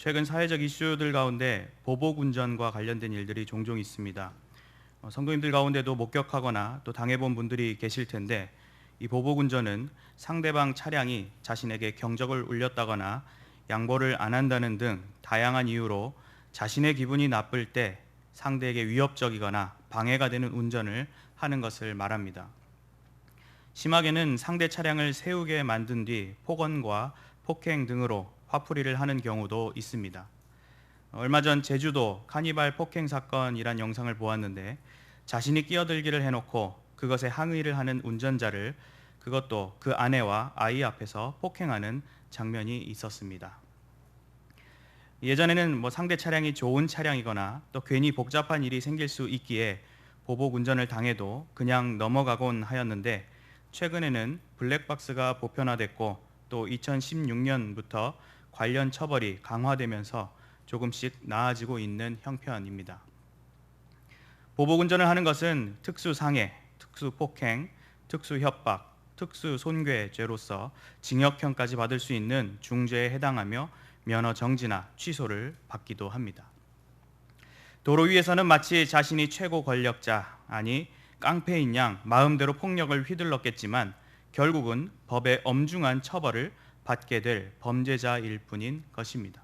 최근 사회적 이슈들 가운데 보복운전과 관련된 일들이 종종 있습니다. 성도님들 가운데도 목격하거나 또 당해본 분들이 계실 텐데, 이 보복운전은 상대방 차량이 자신에게 경적을 울렸다거나 양보를 안 한다는 등 다양한 이유로 자신의 기분이 나쁠 때 상대에게 위협적이거나 방해가 되는 운전을 하는 것을 말합니다. 심하게는 상대 차량을 세우게 만든 뒤 폭언과 폭행 등으로 화풀이를 하는 경우도 있습니다. 얼마 전 제주도 카니발 폭행 사건이란 영상을 보았는데, 자신이 끼어들기를 해놓고 그것에 항의를 하는 운전자를, 그것도 그 아내와 아이 앞에서 폭행하는 장면이 있었습니다. 예전에는 상대 차량이 좋은 차량이거나 또 괜히 복잡한 일이 생길 수 있기에 보복 운전을 당해도 그냥 넘어가곤 하였는데, 최근에는 블랙박스가 보편화됐고 또 2016년부터 관련 처벌이 강화되면서 조금씩 나아지고 있는 형편입니다. 보복운전을 하는 것은 특수상해, 특수폭행, 특수협박, 특수손괴죄로서 징역형까지 받을 수 있는 중죄에 해당하며 면허 정지나 취소를 받기도 합니다. 도로 위에서는 마치 자신이 최고 권력자, 아니 깡패인 양 마음대로 폭력을 휘둘렀겠지만 결국은 법의 엄중한 처벌을 받게 될 범죄자일 뿐인 것입니다.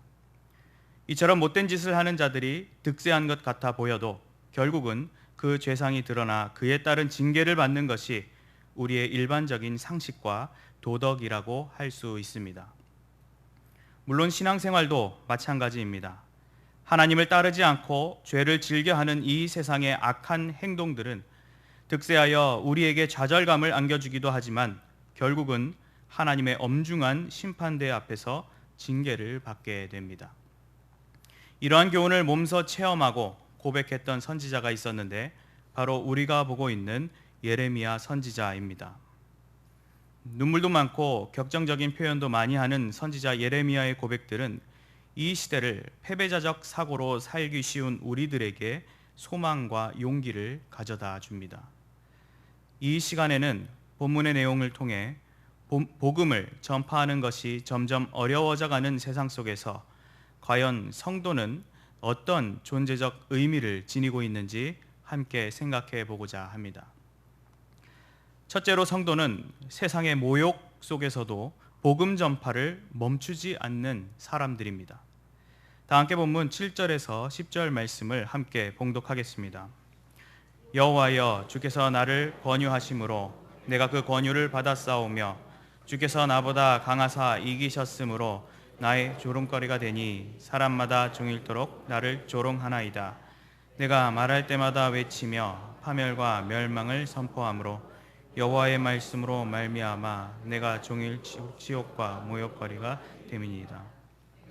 이처럼 못된 짓을 하는 자들이 득세한 것 같아 보여도 결국은 그 죄상이 드러나 그에 따른 징계를 받는 것이 우리의 일반적인 상식과 도덕이라고 할 수 있습니다. 물론 신앙생활도 마찬가지입니다. 하나님을 따르지 않고 죄를 즐겨하는 이 세상의 악한 행동들은 득세하여 우리에게 좌절감을 안겨주기도 하지만 결국은 하나님의 엄중한 심판대 앞에서 징계를 받게 됩니다. 이러한 교훈을 몸소 체험하고 고백했던 선지자가 있었는데, 바로 우리가 보고 있는 예레미야 선지자입니다. 눈물도 많고 격정적인 표현도 많이 하는 선지자 예레미야의 고백들은 이 시대를 패배자적 사고로 살기 쉬운 우리들에게 소망과 용기를 가져다 줍니다. 이 시간에는 본문의 내용을 통해 복음을 전파하는 것이 점점 어려워져가는 세상 속에서 과연 성도는 어떤 존재적 의미를 지니고 있는지 함께 생각해 보고자 합니다. 첫째로, 성도는 세상의 모욕 속에서도 복음 전파를 멈추지 않는 사람들입니다. 다 함께 본문 7절에서 10절 말씀을 함께 봉독하겠습니다. 여호와여, 주께서 나를 권유하심으로 내가 그 권유를 받았사오며 주께서 나보다 강하사 이기셨으므로 나의 조롱거리가 되니 사람마다 종일토록 나를 조롱하나이다. 내가 말할 때마다 외치며 파멸과 멸망을 선포하므로 여호와의 말씀으로 말미암아 내가 종일 치욕과 모욕거리가 됨이니이다.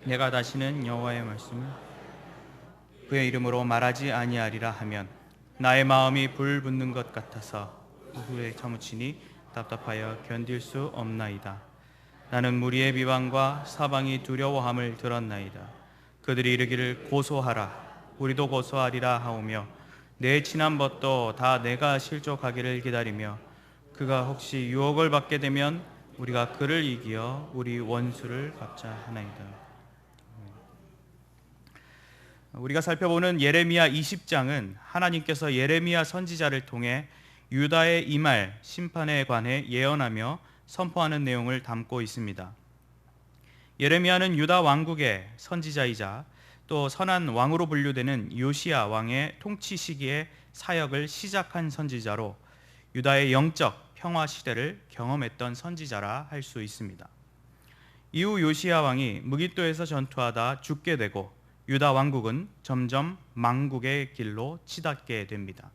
내가 다시는 여호와의 말씀을 그의 이름으로 말하지 아니하리라 하면 나의 마음이 불붙는 것 같아서 후에 참으치니 답답하여 견딜 수 없나이다. 나는 무리의 비방과 사방이 두려워함을 들었나이다. 그들이 이르기를 고소하라, 우리도 고소하리라 하오며 내 친한 벗도 다 내가 실족하기를 기다리며 그가 혹시 유혹을 받게 되면 우리가 그를 이기어 우리 원수를 갚자 하나이다. 우리가 살펴보는 예레미야 20장은 하나님께서 예레미야 선지자를 통해 유다의 임할 심판에 관해 예언하며 선포하는 내용을 담고 있습니다. 예레미야는 유다 왕국의 선지자이자 또 선한 왕으로 분류되는 요시야 왕의 통치 시기에 사역을 시작한 선지자로 유다의 영적 평화 시대를 경험했던 선지자라 할 수 있습니다. 이후 요시야 왕이 무깃도에서 전투하다 죽게 되고 유다 왕국은 점점 망국의 길로 치닫게 됩니다.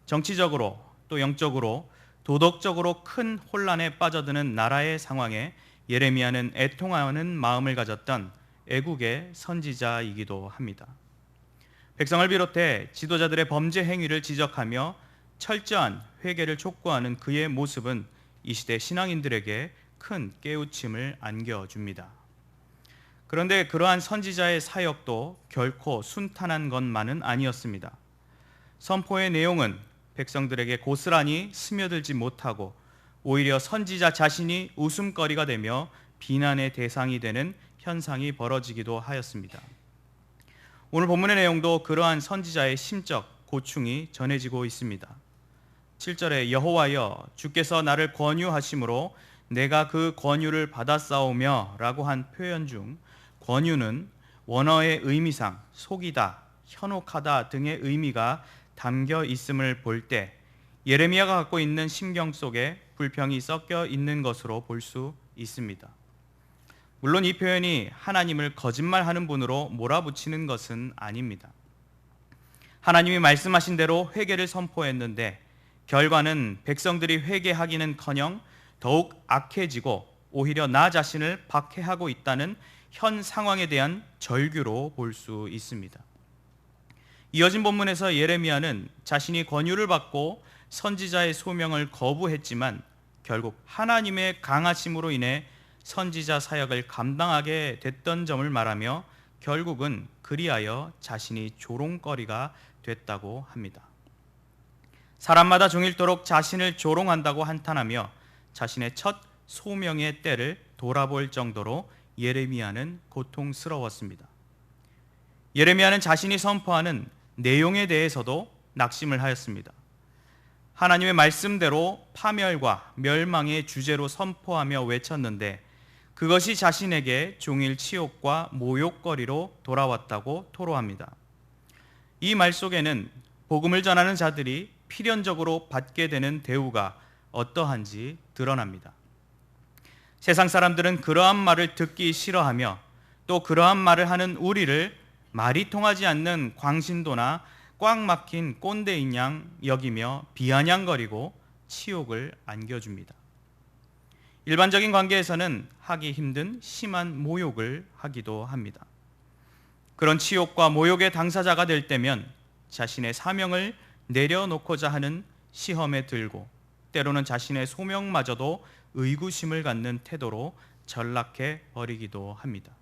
정치적으로 또 영적으로 도덕적으로 큰 혼란에 빠져드는 나라의 상황에 예레미야는 애통하는 마음을 가졌던 애국의 선지자이기도 합니다. 백성을 비롯해 지도자들의 범죄 행위를 지적하며 철저한 회개를 촉구하는 그의 모습은 이 시대 신앙인들에게 큰 깨우침을 안겨줍니다. 그런데 그러한 선지자의 사역도 결코 순탄한 것만은 아니었습니다. 선포의 내용은 백성들에게 고스란히 스며들지 못하고 오히려 선지자 자신이 웃음거리가 되며 비난의 대상이 되는 현상이 벌어지기도 하였습니다. 오늘 본문의 내용도 그러한 선지자의 심적 고충이 전해지고 있습니다. 7절에 여호와여 주께서 나를 권유하심으로 내가 그 권유를 받았사오며 라고 한 표현 중 권유는 원어의 의미상 속이다, 현혹하다 등의 의미가 담겨 있음을 볼 때 예레미야가 갖고 있는 심경 속에 불평이 섞여 있는 것으로 볼 수 있습니다. 물론 이 표현이 하나님을 거짓말하는 분으로 몰아붙이는 것은 아닙니다. 하나님이 말씀하신 대로 회개를 선포했는데 결과는 백성들이 회개하기는커녕 더욱 악해지고 오히려 나 자신을 박해하고 있다는 현 상황에 대한 절규로 볼 수 있습니다. 이어진 본문에서 예레미야는 자신이 권유를 받고 선지자의 소명을 거부했지만 결국 하나님의 강하심으로 인해 선지자 사역을 감당하게 됐던 점을 말하며 결국은 그리하여 자신이 조롱거리가 됐다고 합니다. 사람마다 종일토록 자신을 조롱한다고 한탄하며 자신의 첫 소명의 때를 돌아볼 정도로 예레미야는 고통스러웠습니다. 예레미야는 자신이 선포하는 내용에 대해서도 낙심을 하였습니다. 하나님의 말씀대로 파멸과 멸망의 주제로 선포하며 외쳤는데 그것이 자신에게 종일 치욕과 모욕거리로 돌아왔다고 토로합니다. 이 말 속에는 복음을 전하는 자들이 필연적으로 받게 되는 대우가 어떠한지 드러납니다. 세상 사람들은 그러한 말을 듣기 싫어하며 또 그러한 말을 하는 우리를 말이 통하지 않는 광신도나 꽉 막힌 꼰대인 양 여기며 비아냥거리고 치욕을 안겨줍니다. 일반적인 관계에서는 하기 힘든 심한 모욕을 하기도 합니다. 그런 치욕과 모욕의 당사자가 될 때면 자신의 사명을 내려놓고자 하는 시험에 들고 때로는 자신의 소명마저도 의구심을 갖는 태도로 전락해 버리기도 합니다.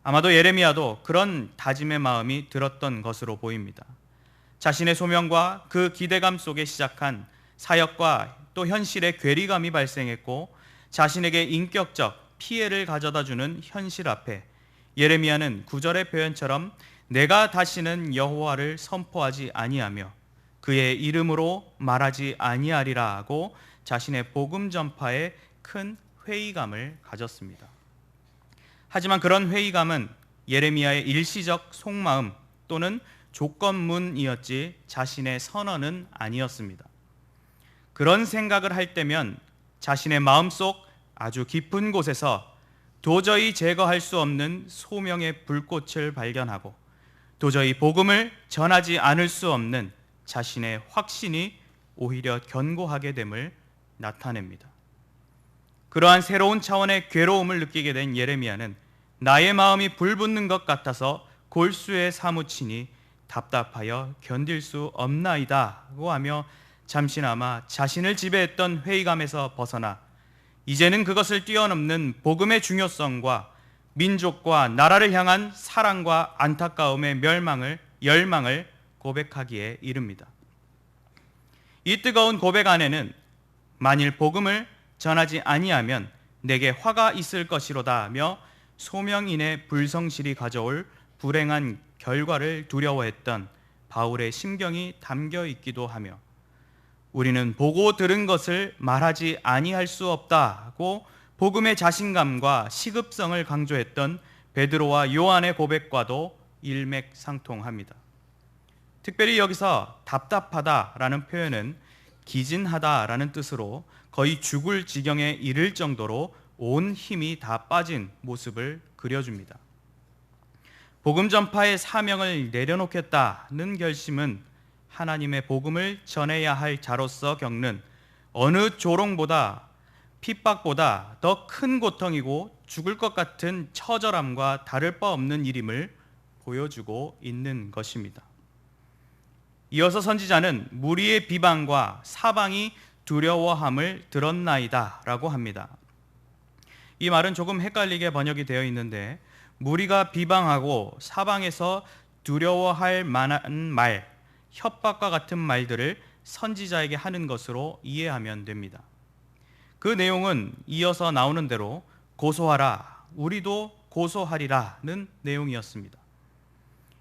아마도 예레미야도 그런 다짐의 마음이 들었던 것으로 보입니다. 자신의 소명과 그 기대감 속에 시작한 사역과 또 현실의 괴리감이 발생했고 자신에게 인격적 피해를 가져다주는 현실 앞에 예레미야는 9절의 표현처럼 내가 다시는 여호와를 선포하지 아니하며 그의 이름으로 말하지 아니하리라 하고 자신의 복음 전파에 큰 회의감을 가졌습니다. 하지만 그런 회의감은 예레미야의 일시적 속마음 또는 조건문이었지 자신의 선언은 아니었습니다. 그런 생각을 할 때면 자신의 마음속 아주 깊은 곳에서 도저히 제거할 수 없는 소명의 불꽃을 발견하고 도저히 복음을 전하지 않을 수 없는 자신의 확신이 오히려 견고하게 됨을 나타냅니다. 그러한 새로운 차원의 괴로움을 느끼게 된 예레미야는 나의 마음이 불붙는 것 같아서 골수에 사무치니 답답하여 견딜 수 없나이다고 하며 잠시나마 자신을 지배했던 회의감에서 벗어나 이제는 그것을 뛰어넘는 복음의 중요성과 민족과 나라를 향한 사랑과 안타까움의 열망을 고백하기에 이릅니다. 이 뜨거운 고백 안에는 만일 복음을 전하지 아니하면 내게 화가 있을 것이로다며 소명인의 불성실이 가져올 불행한 결과를 두려워했던 바울의 심경이 담겨 있기도 하며 우리는 보고 들은 것을 말하지 아니할 수 없다고 복음의 자신감과 시급성을 강조했던 베드로와 요한의 고백과도 일맥상통합니다. 특별히 여기서 답답하다라는 표현은 기진하다라는 뜻으로 거의 죽을 지경에 이를 정도로 온 힘이 다 빠진 모습을 그려줍니다. 복음 전파의 사명을 내려놓겠다는 결심은 하나님의 복음을 전해야 할 자로서 겪는 어느 조롱보다 핍박보다 더 큰 고통이고 죽을 것 같은 처절함과 다를 바 없는 일임을 보여주고 있는 것입니다. 이어서 선지자는 무리의 비방과 사방이 두려워함을 들었나이다 라고 합니다. 이 말은 조금 헷갈리게 번역이 되어 있는데 무리가 비방하고 사방에서 두려워할 만한 말, 협박과 같은 말들을 선지자에게 하는 것으로 이해하면 됩니다. 그 내용은 이어서 나오는 대로 고소하라, 우리도 고소하리라는 내용이었습니다.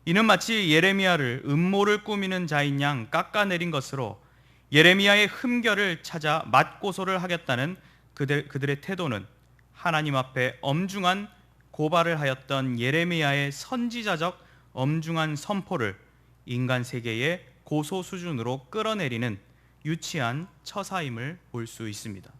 이는 마치 예레미야를 음모를 꾸미는 자인 양 깎아내린 것으로 예레미야의 흠결을 찾아 맞고소를 하겠다는 그들의 태도는 하나님 앞에 엄중한 고발을 하였던 예레미야의 선지자적 엄중한 선포를 인간 세계의 고소 수준으로 끌어내리는 유치한 처사임을 볼 수 있습니다.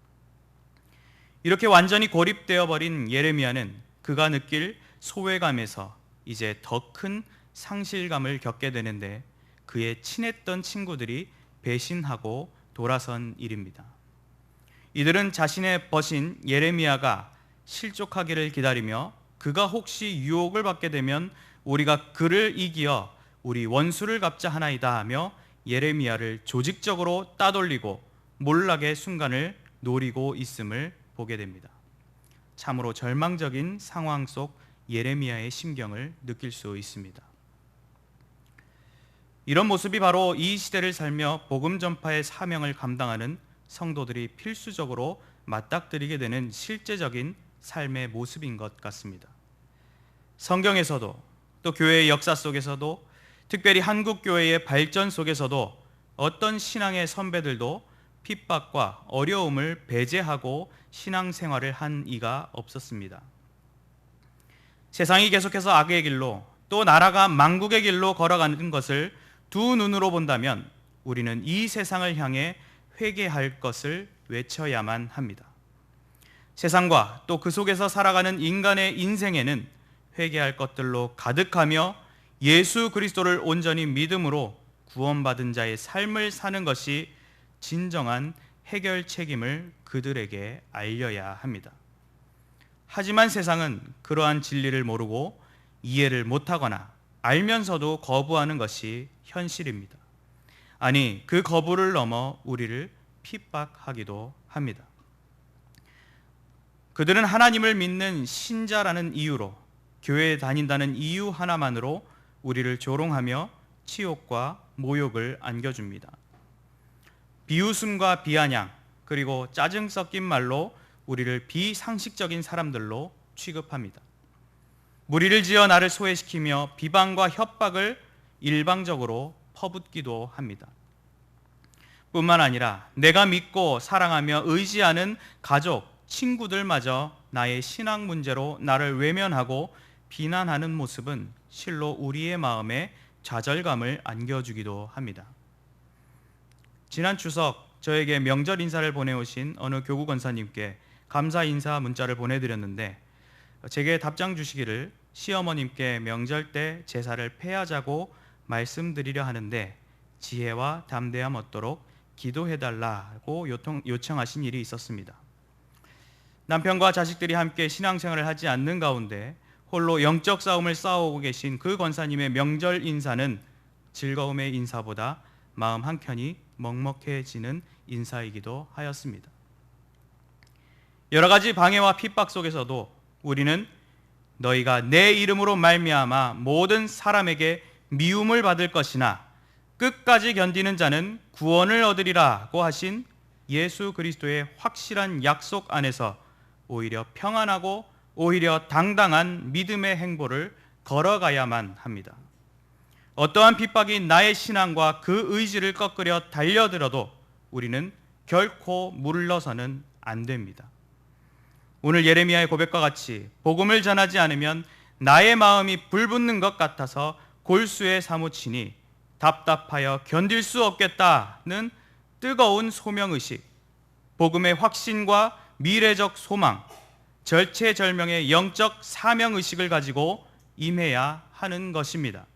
이렇게 완전히 고립되어 버린 예레미야는 그가 느낄 소외감에서 이제 더 큰 상실감을 겪게 되는데 그의 친했던 친구들이 배신하고 돌아선 일입니다. 이들은 자신의 벗인 예레미야가 실족하기를 기다리며 그가 혹시 유혹을 받게 되면 우리가 그를 이기어 우리 원수를 갚자 하나이다 하며 예레미야를 조직적으로 따돌리고 몰락의 순간을 노리고 있음을 보게 됩니다. 참으로 절망적인 상황 속 예레미야의 심경을 느낄 수 있습니다. 이런 모습이 바로 이 시대를 살며 복음 전파의 사명을 감당하는 성도들이 필수적으로 맞닥뜨리게 되는 실제적인 삶의 모습인 것 같습니다. 성경에서도 또 교회의 역사 속에서도 특별히 한국 교회의 발전 속에서도 어떤 신앙의 선배들도 핍박과 어려움을 배제하고 신앙생활을 한 이가 없었습니다. 세상이 계속해서 악의 길로 또 나라가 망국의 길로 걸어가는 것을 두 눈으로 본다면 우리는 이 세상을 향해 회개할 것을 외쳐야만 합니다. 세상과 또 그 속에서 살아가는 인간의 인생에는 회개할 것들로 가득하며 예수 그리스도를 온전히 믿음으로 구원받은 자의 삶을 사는 것이 진정한 해결 책임을 그들에게 알려야 합니다. 하지만 세상은 그러한 진리를 모르고 이해를 못하거나 알면서도 거부하는 것이 현실입니다. 아니, 그 거부를 넘어 우리를 핍박하기도 합니다. 그들은 하나님을 믿는 신자라는 이유로 교회에 다닌다는 이유 하나만으로 우리를 조롱하며 치욕과 모욕을 안겨줍니다. 비웃음과 비아냥 그리고 짜증 섞인 말로 우리를 비상식적인 사람들로 취급합니다. 무리를 지어 나를 소외시키며 비방과 협박을 일방적으로 퍼붓기도 합니다. 뿐만 아니라 내가 믿고 사랑하며 의지하는 가족, 친구들마저 나의 신앙 문제로 나를 외면하고 비난하는 모습은 실로 우리의 마음에 좌절감을 안겨주기도 합니다. 지난 추석 저에게 명절 인사를 보내오신 어느 교구 권사님께 감사 인사 문자를 보내드렸는데 제게 답장 주시기를 시어머님께 명절 때 제사를 패하자고 말씀드리려 하는데 지혜와 담대함 얻도록 기도해달라고 요청하신 일이 있었습니다. 남편과 자식들이 함께 신앙생활을 하지 않는 가운데 홀로 영적 싸움을 싸우고 계신 그 권사님의 명절 인사는 즐거움의 인사보다 마음 한켠이 먹먹해지는 인사이기도 하였습니다. 여러 가지 방해와 핍박 속에서도 우리는 너희가 내 이름으로 말미암아 모든 사람에게 미움을 받을 것이나 끝까지 견디는 자는 구원을 얻으리라고 하신 예수 그리스도의 확실한 약속 안에서 오히려 평안하고 오히려 당당한 믿음의 행보를 걸어가야만 합니다. 어떠한 핍박이 나의 신앙과 그 의지를 꺾으려 달려들어도 우리는 결코 물러서는 안 됩니다. 오늘 예레미야의 고백과 같이 복음을 전하지 않으면 나의 마음이 불붙는 것 같아서 골수에 사무치니 답답하여 견딜 수 없겠다는 뜨거운 소명의식, 복음의 확신과 미래적 소망, 절체절명의 영적 사명의식을 가지고 임해야 하는 것입니다.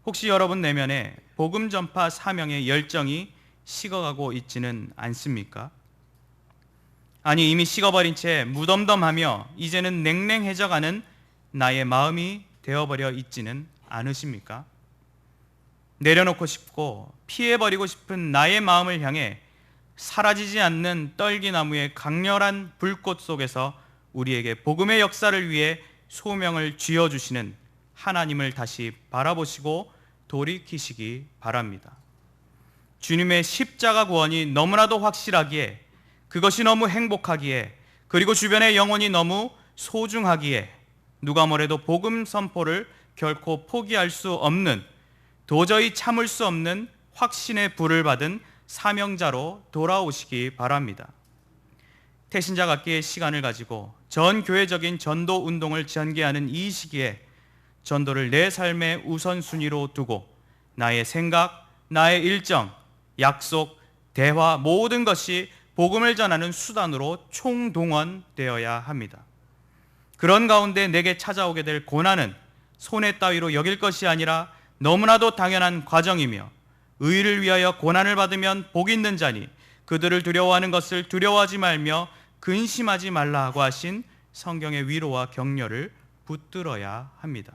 혹시 여러분 내면에 복음 전파 사명의 열정이 식어가고 있지는 않습니까? 아니, 이미 식어버린 채 무덤덤하며 이제는 냉랭해져가는 나의 마음이 되어버려 있지는 않으십니까? 내려놓고 싶고 피해버리고 싶은 나의 마음을 향해 사라지지 않는 떨기나무의 강렬한 불꽃 속에서 우리에게 복음의 역사를 위해 소명을 쥐어주시는 하나님을 다시 바라보시고 돌이키시기 바랍니다. 주님의 십자가 구원이 너무나도 확실하기에, 그것이 너무 행복하기에, 그리고 주변의 영혼이 너무 소중하기에 누가 뭐래도 복음 선포를 결코 포기할 수 없는, 도저히 참을 수 없는 확신의 불을 받은 사명자로 돌아오시기 바랍니다. 태신자 갖기의 시간을 가지고 전 교회적인 전도 운동을 전개하는 이 시기에 전도를 내 삶의 우선순위로 두고 나의 생각, 나의 일정, 약속, 대화 모든 것이 복음을 전하는 수단으로 총동원되어야 합니다. 그런 가운데 내게 찾아오게 될 고난은 손해 따위로 여길 것이 아니라 너무나도 당연한 과정이며, 의를 위하여 고난을 받으면 복 있는 자니 그들을 두려워하는 것을 두려워하지 말며 근심하지 말라 하고 하신 성경의 위로와 격려를 붙들어야 합니다.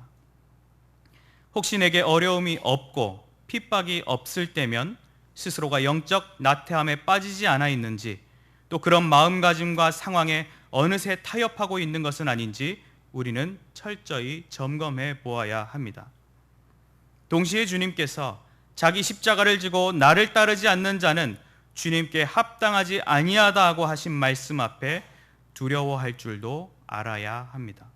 혹시 내게 어려움이 없고 핍박이 없을 때면 스스로가 영적 나태함에 빠지지 않아 있는지, 또 그런 마음가짐과 상황에 어느새 타협하고 있는 것은 아닌지 우리는 철저히 점검해 보아야 합니다. 동시에 주님께서 자기 십자가를 지고 나를 따르지 않는 자는 주님께 합당하지 아니하다고 하신 말씀 앞에 두려워할 줄도 알아야 합니다.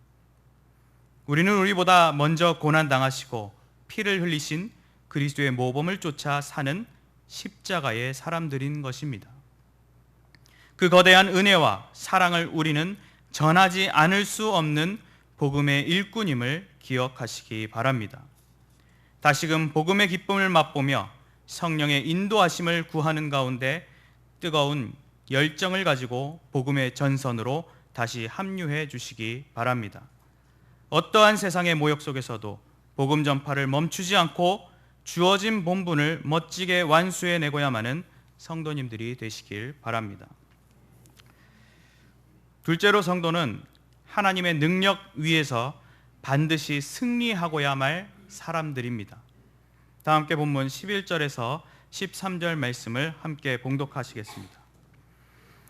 우리는 우리보다 먼저 고난당하시고 피를 흘리신 그리스도의 모범을 쫓아 사는 십자가의 사람들인 것입니다. 그 거대한 은혜와 사랑을 우리는 전하지 않을 수 없는 복음의 일꾼임을 기억하시기 바랍니다. 다시금 복음의 기쁨을 맛보며 성령의 인도하심을 구하는 가운데 뜨거운 열정을 가지고 복음의 전선으로 다시 합류해 주시기 바랍니다. 어떠한 세상의 모욕 속에서도 복음 전파를 멈추지 않고 주어진 본분을 멋지게 완수해내고야만은 성도님들이 되시길 바랍니다. 둘째로, 성도는 하나님의 능력 위에서 반드시 승리하고야 말 사람들입니다. 다 함께 본문 11절에서 13절 말씀을 함께 봉독하시겠습니다.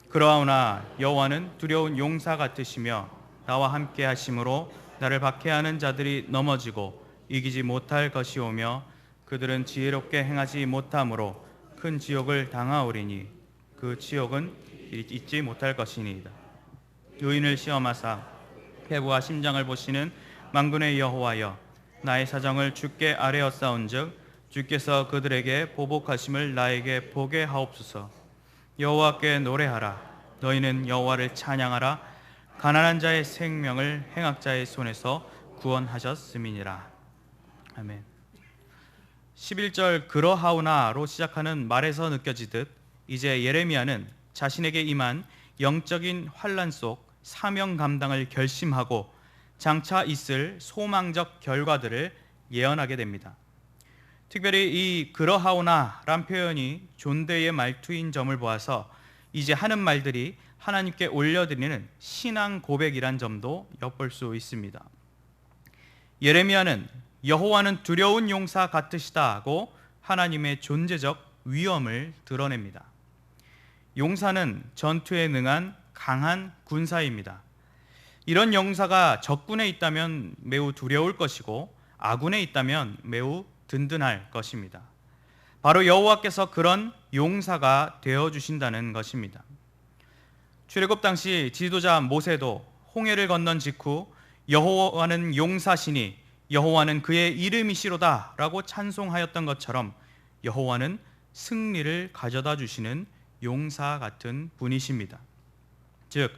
그러하오나 여호와는 두려운 용사 같으시며 나와 함께 하심으로 나를 박해하는 자들이 넘어지고 이기지 못할 것이오며 그들은 지혜롭게 행하지 못함으로 큰 지옥을 당하오리니 그 지옥은 잊지 못할 것이니이다. 의인을 시험하사 패부와 심장을 보시는 만군의 여호와여, 나의 사정을 주께 아뢰었사온즉 주께서 그들에게 보복하심을 나에게 보게 하옵소서. 여호와께 노래하라. 너희는 여호와를 찬양하라. 가난한 자의 생명을 행악자의 손에서 구원하셨음이니라. 아멘. 11절 그러하오나로 시작하는 말에서 느껴지듯 이제 예레미야는 자신에게 임한 영적인 환난 속 사명 감당을 결심하고 장차 있을 소망적 결과들을 예언하게 됩니다. 특별히 이 그러하오나란 표현이 존대의 말투인 점을 보아서 이제 하는 말들이 하나님께 올려드리는 신앙 고백이란 점도 엿볼 수 있습니다. 예레미야는 여호와는 두려운 용사 같으시다고 하나님의 존재적 위엄을 드러냅니다. 용사는 전투에 능한 강한 군사입니다. 이런 용사가 적군에 있다면 매우 두려울 것이고 아군에 있다면 매우 든든할 것입니다. 바로 여호와께서 그런 용사가 되어주신다는 것입니다. 출애굽 당시 지도자 모세도 홍해를 건넌 직후 여호와는 용사시니 여호와는 그의 이름이시로다 라고 찬송하였던 것처럼 여호와는 승리를 가져다 주시는 용사 같은 분이십니다. 즉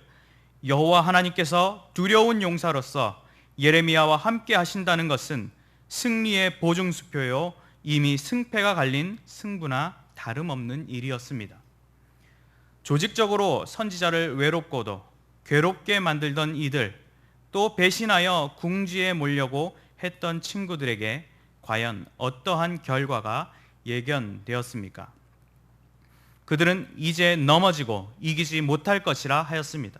여호와 하나님께서 두려운 용사로서 예레미야와 함께 하신다는 것은 승리의 보증수표요, 이미 승패가 갈린 승부나 다름없는 일이었습니다. 조직적으로 선지자를 외롭고도 괴롭게 만들던 이들, 또 배신하여 궁지에 몰려고 했던 친구들에게 과연 어떠한 결과가 예견되었습니까? 그들은 이제 넘어지고 이기지 못할 것이라 하였습니다.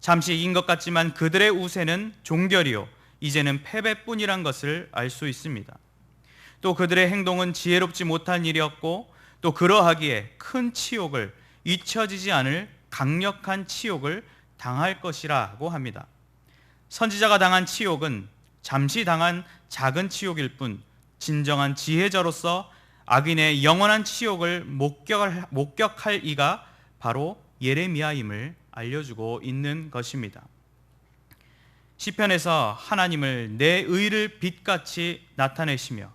잠시 이긴 것 같지만 그들의 우세는 종결이요, 이제는 패배뿐이란 것을 알 수 있습니다. 또 그들의 행동은 지혜롭지 못한 일이었고, 또 그러하기에 큰 치욕을, 잊혀지지 않을 강력한 치욕을 당할 것이라고 합니다. 선지자가 당한 치욕은 잠시 당한 작은 치욕일 뿐 진정한 지혜자로서 악인의 영원한 치욕을 목격할 이가 바로 예레미야임을 알려주고 있는 것입니다. 시편에서 하나님을 내 의를 빛같이 나타내시며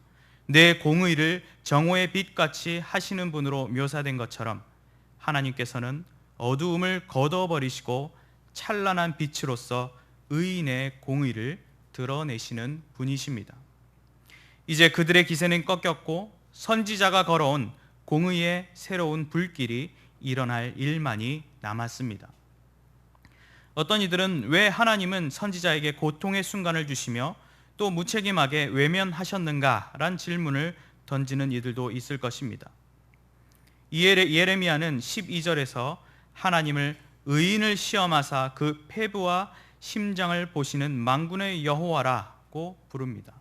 내 공의를 정오의 빛같이 하시는 분으로 묘사된 것처럼 하나님께서는 어두움을 걷어버리시고 찬란한 빛으로서 의인의 공의를 드러내시는 분이십니다. 이제 그들의 기세는 꺾였고 선지자가 걸어온 공의의 새로운 불길이 일어날 일만이 남았습니다. 어떤 이들은 왜 하나님은 선지자에게 고통의 순간을 주시며 또 무책임하게 외면하셨는가란 질문을 던지는 이들도 있을 것입니다. 예레미야는 12절에서 하나님을 의인을 시험하사 그 폐부와 심장을 보시는 만군의 여호와라고 부릅니다.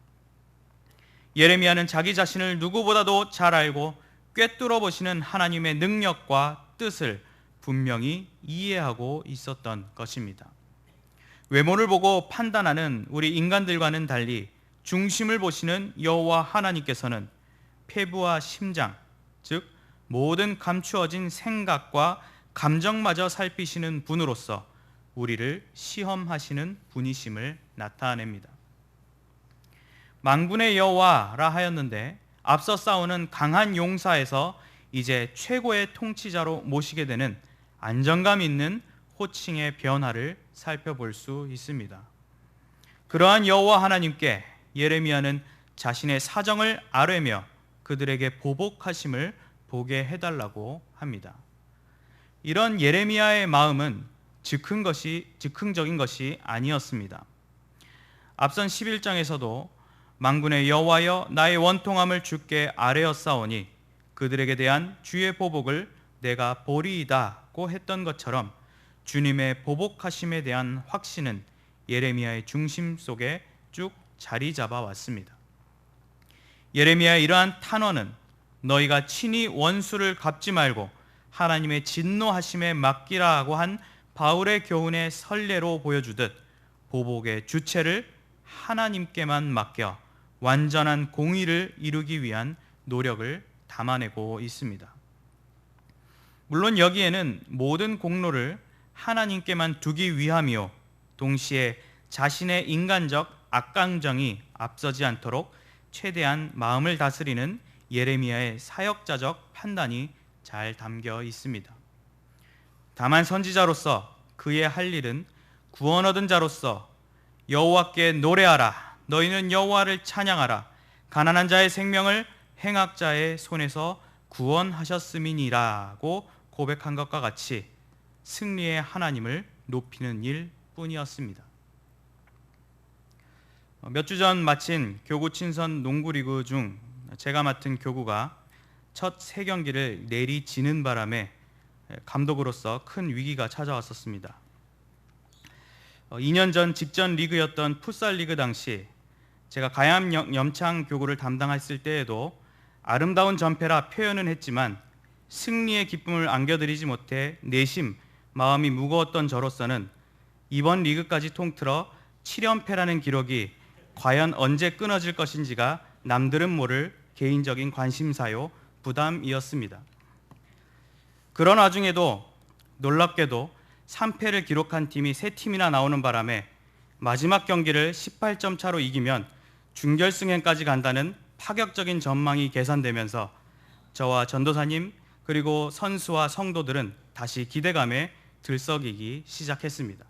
예레미야는 자기 자신을 누구보다도 잘 알고 꿰뚫어 보시는 하나님의 능력과 뜻을 분명히 이해하고 있었던 것입니다. 외모를 보고 판단하는 우리 인간들과는 달리 중심을 보시는 여호와 하나님께서는 폐부와 심장, 즉 모든 감추어진 생각과 감정마저 살피시는 분으로서 우리를 시험하시는 분이심을 나타냅니다. 만군의 여호와라 하였는데 앞서 싸우는 강한 용사에서 이제 최고의 통치자로 모시게 되는 안정감 있는 호칭의 변화를 살펴볼 수 있습니다. 그러한 여호와 하나님께 예레미야는 자신의 사정을 아뢰며 그들에게 보복하심을 보게 해달라고 합니다. 이런 예레미야의 마음은 즉흥적인 것이 아니었습니다. 앞선 11장에서도 만군의 여호와여 나의 원통함을 주께 아뢰었사오니 그들에게 대한 주의 보복을 내가 보리이다고 했던 것처럼 주님의 보복하심에 대한 확신은 예레미야의 중심 속에 쭉 자리 잡아 왔습니다. 예레미야의 이러한 탄원은 너희가 친히 원수를 갚지 말고 하나님의 진노하심에 맡기라고 한 바울의 교훈의 선례로 보여주듯 보복의 주체를 하나님께만 맡겨 완전한 공의를 이루기 위한 노력을 담아내고 있습니다. 물론 여기에는 모든 공로를 하나님께만 두기 위함이요 동시에 자신의 인간적 악감정이 앞서지 않도록 최대한 마음을 다스리는 예레미야의 사역자적 판단이 잘 담겨 있습니다. 다만 선지자로서 그의 할 일은 구원 얻은 자로서 여호와께 노래하라 너희는 여호와를 찬양하라 가난한 자의 생명을 행악자의 손에서 구원하셨음이니라고 고백한 것과 같이 승리의 하나님을 높이는 일뿐이었습니다. 몇 주 전 마친 교구 친선 농구리그 중 제가 맡은 교구가 첫 세 경기를 내리지는 바람에 감독으로서 큰 위기가 찾아왔었습니다. 2년 전 직전 리그였던 풋살 리그 당시 제가 가양 염창 교구를 담당했을 때에도 아름다운 전패라 표현은 했지만 승리의 기쁨을 안겨드리지 못해 내심 마음이 무거웠던 저로서는 이번 리그까지 통틀어 7연패라는 기록이 과연 언제 끊어질 것인지가 남들은 모를 개인적인 관심사요 부담이었습니다. 그런 와중에도 놀랍게도 3패를 기록한 팀이 3팀이나 나오는 바람에 마지막 경기를 18점 차로 이기면 준결승행까지 간다는 파격적인 전망이 계산되면서 저와 전도사님 그리고 선수와 성도들은 다시 기대감에 들썩이기 시작했습니다.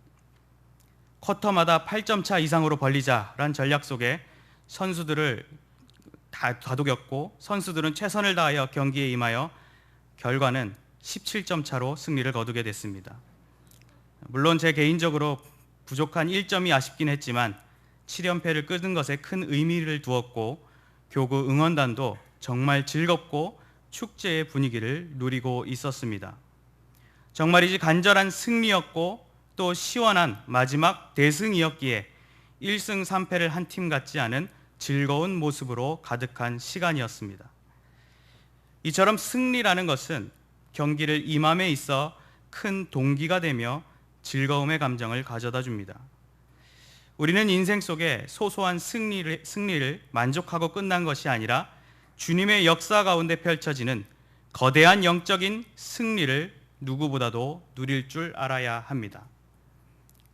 쿼터마다 8점 차 이상으로 벌리자란 전략 속에 선수들을 다 다독였고 선수들은 최선을 다하여 경기에 임하여 결과는 17점 차로 승리를 거두게 됐습니다. 물론 제 개인적으로 부족한 1점이 아쉽긴 했지만 7연패를 끊은 것에 큰 의미를 두었고 교구 응원단도 정말 즐겁고 축제의 분위기를 누리고 있었습니다. 정말이지 간절한 승리였고 또 시원한 마지막 대승이었기에 1승 3패를 한 팀 같지 않은 즐거운 모습으로 가득한 시간이었습니다. 이처럼 승리라는 것은 경기를 임함에 있어 큰 동기가 되며 즐거움의 감정을 가져다 줍니다. 우리는 인생 속에 소소한 승리를 만족하고 끝난 것이 아니라 주님의 역사 가운데 펼쳐지는 거대한 영적인 승리를 누구보다도 누릴 줄 알아야 합니다.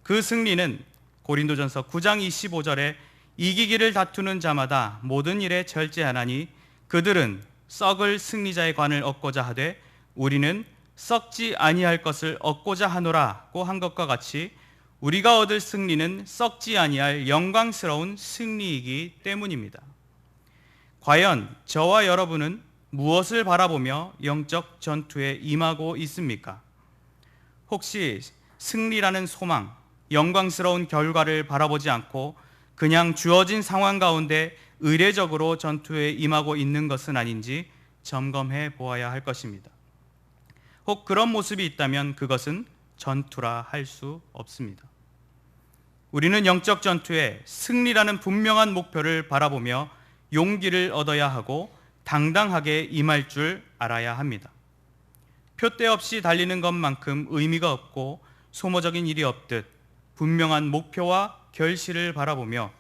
그 승리는 고린도전서 9장 25절에 이기기를 다투는 자마다 모든 일에 절제하나니 그들은 썩을 승리자의 관을 얻고자 하되 우리는 썩지 아니할 것을 얻고자 하노라고 한 것과 같이 우리가 얻을 승리는 썩지 아니할 영광스러운 승리이기 때문입니다. 과연 저와 여러분은 무엇을 바라보며 영적 전투에 임하고 있습니까? 혹시 승리라는 소망, 영광스러운 결과를 바라보지 않고 그냥 주어진 상황 가운데 의례적으로 전투에 임하고 있는 것은 아닌지 점검해 보아야 할 것입니다. 혹 그런 모습이 있다면 그것은 전투라 할 수 없습니다. 우리는 영적 전투에 승리라는 분명한 목표를 바라보며 용기를 얻어야 하고 당당하게 임할 줄 알아야 합니다. 표대 없이 달리는 것만큼 의미가 없고 소모적인 일이 없듯 분명한 목표와 결실을 바라보며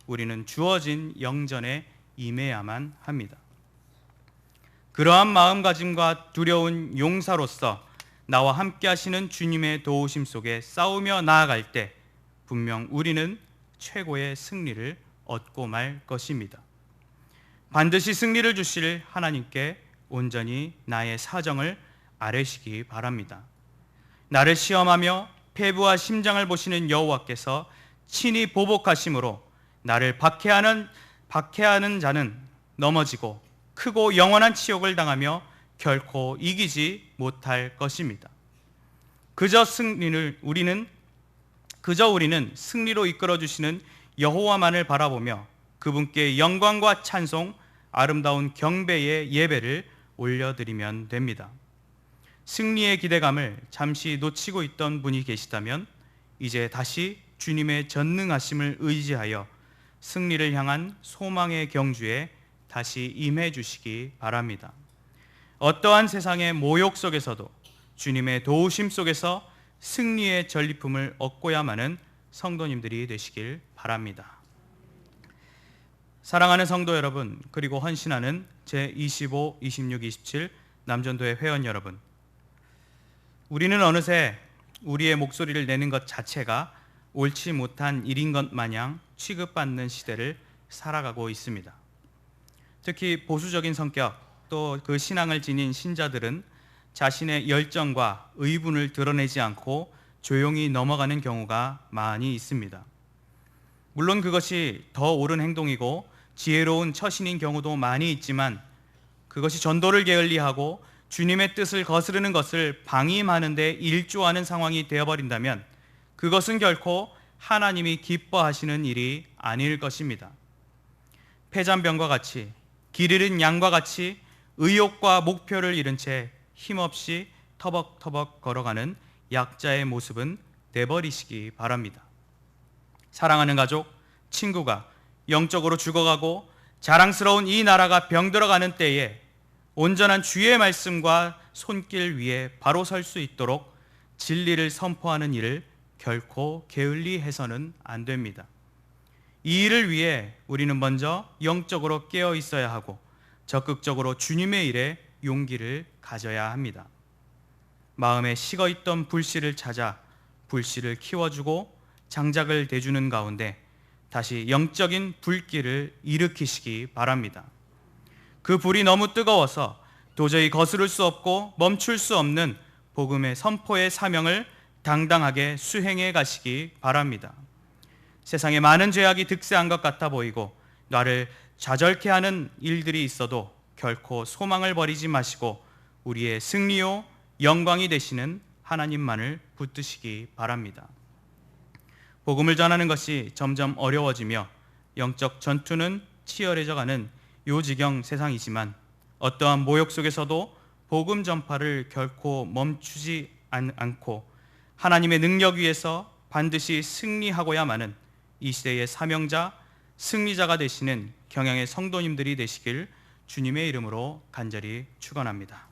우리는 주어진 영전에 임해야만 합니다. 그러한 마음가짐과 두려운 용사로서 나와 함께 하시는 주님의 도우심 속에 싸우며 나아갈 때 분명 우리는 최고의 승리를 얻고 말 것입니다. 반드시 승리를 주실 하나님께 온전히 나의 사정을 아뢰시기 바랍니다. 나를 시험하며 폐부와 심장을 보시는 여호와께서 친히 보복하심으로 나를 박해하는 자는 넘어지고 크고 영원한 치욕을 당하며 결코 이기지 못할 것입니다. 그저 우리는 승리로 이끌어 주시는 여호와만을 바라보며 그분께 영광과 찬송, 아름다운 경배의 예배를 올려드리면 됩니다. 승리의 기대감을 잠시 놓치고 있던 분이 계시다면 이제 다시 주님의 전능하심을 의지하여 승리를 향한 소망의 경주에 다시 임해 주시기 바랍니다. 어떠한 세상의 모욕 속에서도 주님의 도우심 속에서 승리의 전리품을 얻고야만은 성도님들이 되시길 바랍니다. 사랑하는 성도 여러분, 그리고 헌신하는 제25, 26, 27 남전도회 회원 여러분, 우리는 어느새 우리의 목소리를 내는 것 자체가 옳지 못한 일인 것 마냥 취급받는 시대를 살아가고 있습니다. 특히 보수적인 성격, 또 그 신앙을 지닌 신자들은 자신의 열정과 의분을 드러내지 않고 조용히 넘어가는 경우가 많이 있습니다. 물론 그것이 더 옳은 행동이고 지혜로운 처신인 경우도 많이 있지만 그것이 전도를 게을리하고 주님의 뜻을 거스르는 것을 방임하는 데 일조하는 상황이 되어버린다면 그것은 결코 하나님이 기뻐하시는 일이 아닐 것입니다. 패잔병과 같이, 길 잃은 양과 같이 의욕과 목표를 잃은 채 힘없이 터벅터벅 걸어가는 약자의 모습은 내버리시기 바랍니다. 사랑하는 가족, 친구가 영적으로 죽어가고 자랑스러운 이 나라가 병들어가는 때에 온전한 주의 말씀과 손길 위에 바로 설 수 있도록 진리를 선포하는 일을 결코 게을리 해서는 안 됩니다. 이 일을 위해 우리는 먼저 영적으로 깨어 있어야 하고 적극적으로 주님의 일에 용기를 가져야 합니다. 마음에 식어있던 불씨를 찾아 불씨를 키워주고 장작을 대주는 가운데 다시 영적인 불길을 일으키시기 바랍니다. 그 불이 너무 뜨거워서 도저히 거스를 수 없고 멈출 수 없는 복음의 선포의 사명을 당당하게 수행해 가시기 바랍니다. 세상에 많은 죄악이 득세한 것 같아 보이고 나를 좌절케 하는 일들이 있어도 결코 소망을 버리지 마시고 우리의 승리요 영광이 되시는 하나님만을 붙드시기 바랍니다. 복음을 전하는 것이 점점 어려워지며 영적 전투는 치열해져가는 요지경 세상이지만 어떠한 모욕 속에서도 복음 전파를 결코 멈추지 않고 하나님의 능력 위에서 반드시 승리하고야만은 이 시대의 사명자, 승리자가 되시는 경양의 성도님들이 되시길 주님의 이름으로 간절히 축원합니다.